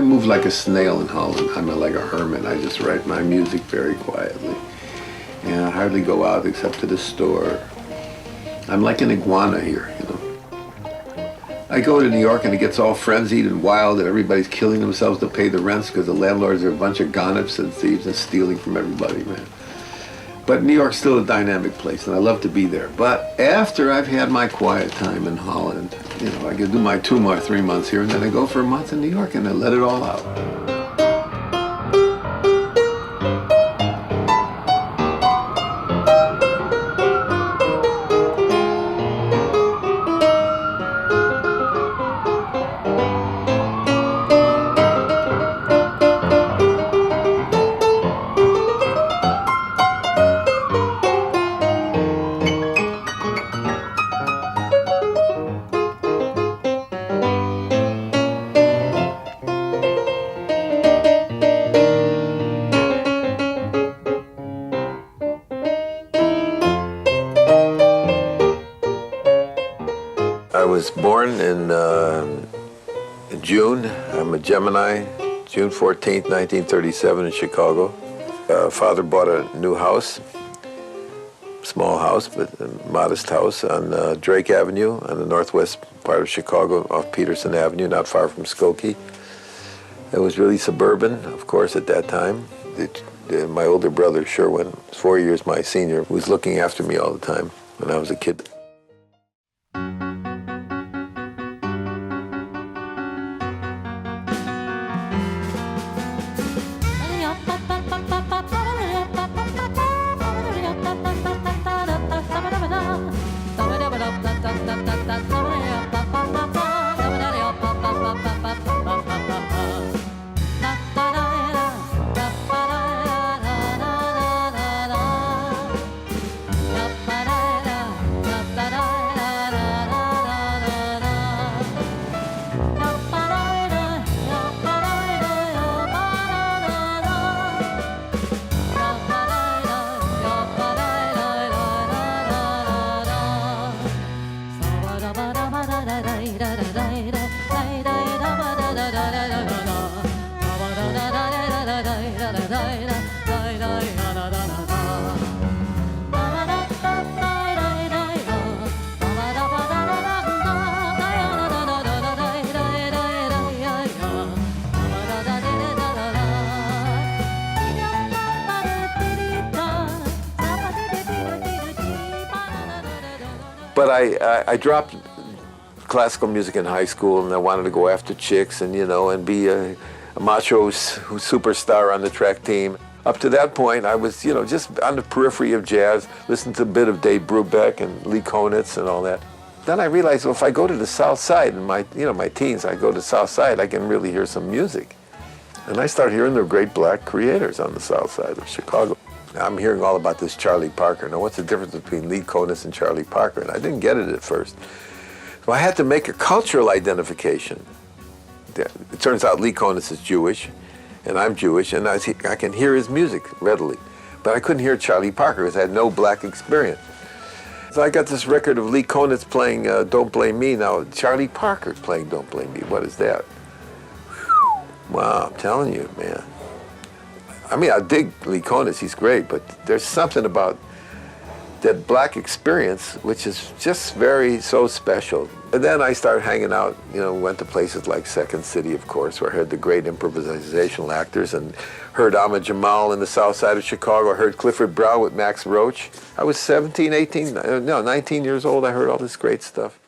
move like a snail in Holland. I'm like a hermit. I just write my music very quietly. And I hardly go out except to the store. I'm like an iguana here, you know. I go to New York and it gets all frenzied and wild and everybody's killing themselves to pay the rents because the landlords are a bunch of gonnips and thieves and stealing from everybody, man. But New York's still a dynamic place and I love to be there. But after I've had my quiet time in Holland, you know, I can do my 2 or 3 months here and then I go for a month in New York and I let it all out. I was born in June. I'm a Gemini, June 14th, 1937 in Chicago. Father bought a new house, small house, but a modest house on Drake Avenue on the northwest part of Chicago off Peterson Avenue, not far from Skokie. It was really suburban, of course, at that time. My older brother, Sherwin, 4 years my senior, was looking after me all the time when I was a kid. But I dropped classical music in high school, and I wanted to go after chicks and, you know, and be a macho superstar on the track team. Up to that point, I was, you know, just on the periphery of jazz, listened to a bit of Dave Brubeck and Lee Konitz and all that. Then I realized, well, if I go to the South Side in my teens, I go to the South Side, I can really hear some music. And I started hearing the great black creators on the South Side of Chicago. I'm hearing all about this Charlie Parker. Now, what's the difference between Lee Konitz and Charlie Parker? And I didn't get it at first. So I had to make a cultural identification. It turns out Lee Konitz is Jewish, and I'm Jewish, and I can hear his music readily. But I couldn't hear Charlie Parker because I had no black experience. So I got this record of Lee Konitz playing Don't Blame Me. Now, Charlie Parker's playing Don't Blame Me. What is that? Whew. Wow, I'm telling you, man. I mean, I dig Lee Konitz, he's great, but there's something about that black experience which is just so special. And then I started hanging out, you know, went to places like Second City, of course, where I heard the great improvisational actors, and heard Ahmad Jamal in the South Side of Chicago, I heard Clifford Brown with Max Roach. I was 19 years old, I heard all this great stuff.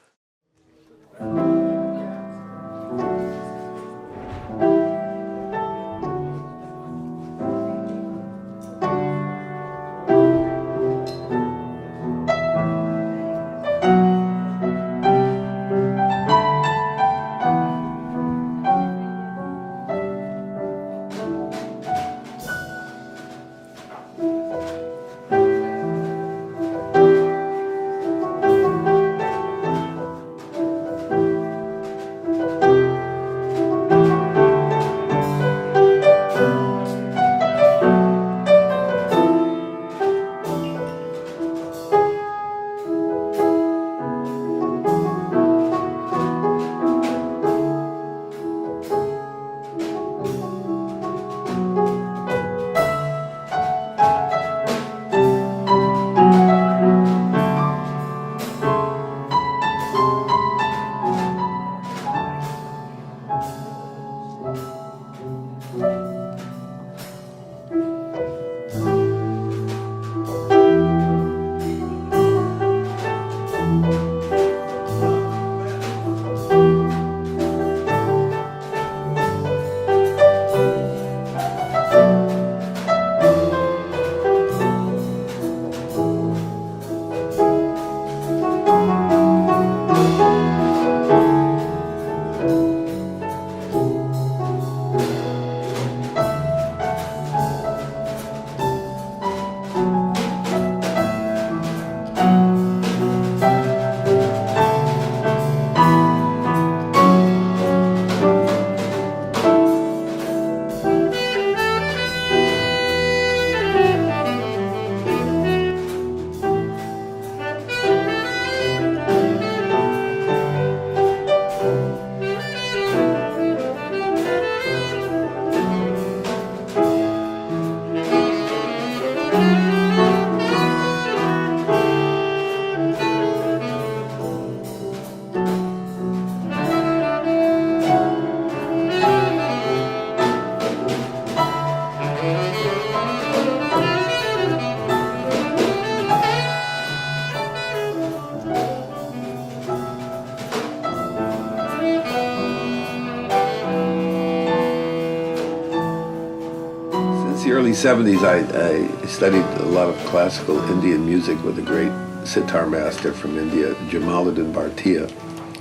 Since the early 70s, I studied a lot of classical Indian music with a great sitar master from India, Jamaluddin Bhartiya,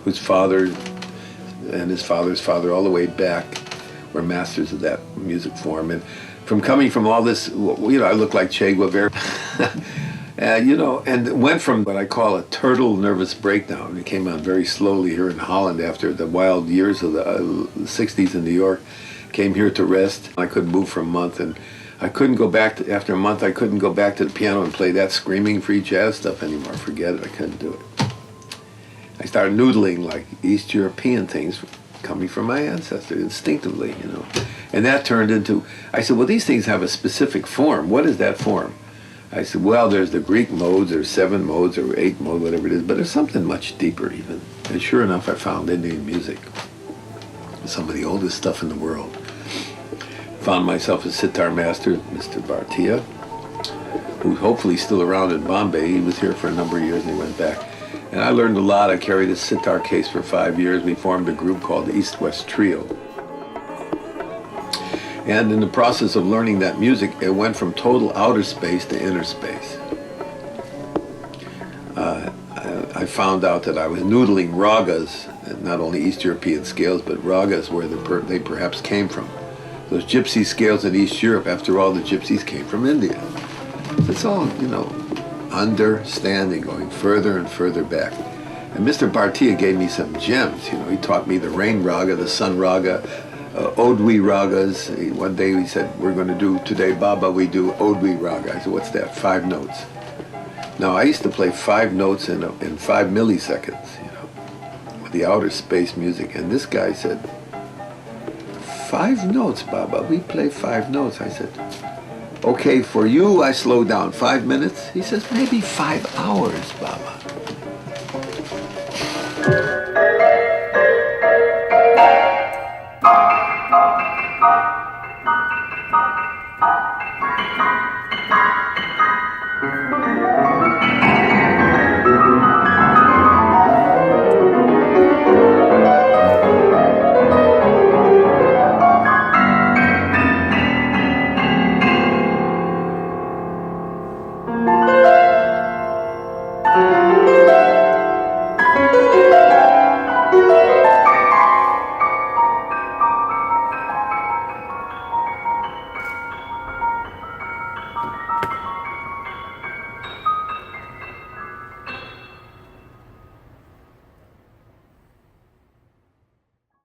whose father and his father's father all the way back were masters of that music form. And coming from all this, I look like Che Guevara, and went from what I call a turtle nervous breakdown. It came on very slowly here in Holland after the wild years of the 60s in New York. Came here to rest. I couldn't move for a month, and I couldn't go back after a month, I couldn't go back to the piano and play that screaming free jazz stuff anymore. Forget it, I couldn't do it. I started noodling like East European things coming from my ancestors instinctively, And that turned into, I said, well, these things have a specific form. What is that form? I said, well, there's the Greek modes, there's 7 modes, or 8 modes, whatever it is, but there's something much deeper even. And sure enough, I found Indian music. Some of the oldest stuff in the world. Found myself a sitar master, Mr. Bhartiya, who's hopefully still around in Bombay. He was here for a number of years and he went back. And I learned a lot. I carried a sitar case for 5 years. We formed a group called the East-West Trio. And in the process of learning that music, it went from total outer space to inner space. I found out that I was noodling ragas, not only East European scales, but ragas where they perhaps came from. Those gypsy scales in East Europe, after all, the gypsies came from India. It's all, understanding, going further and further back. And Mr. Bhartiya gave me some gems. He taught me the rain raga, the sun raga, Odwi ragas. One day he said, we're going to do, today Baba, we do Odwi raga. I said, what's that? 5 notes. Now, I used to play 5 notes in 5 milliseconds, with the outer space music. And this guy said, 5 notes, Baba, we play 5 notes. I said, okay, for you, I slow down 5 minutes. He says, maybe 5 hours, Baba.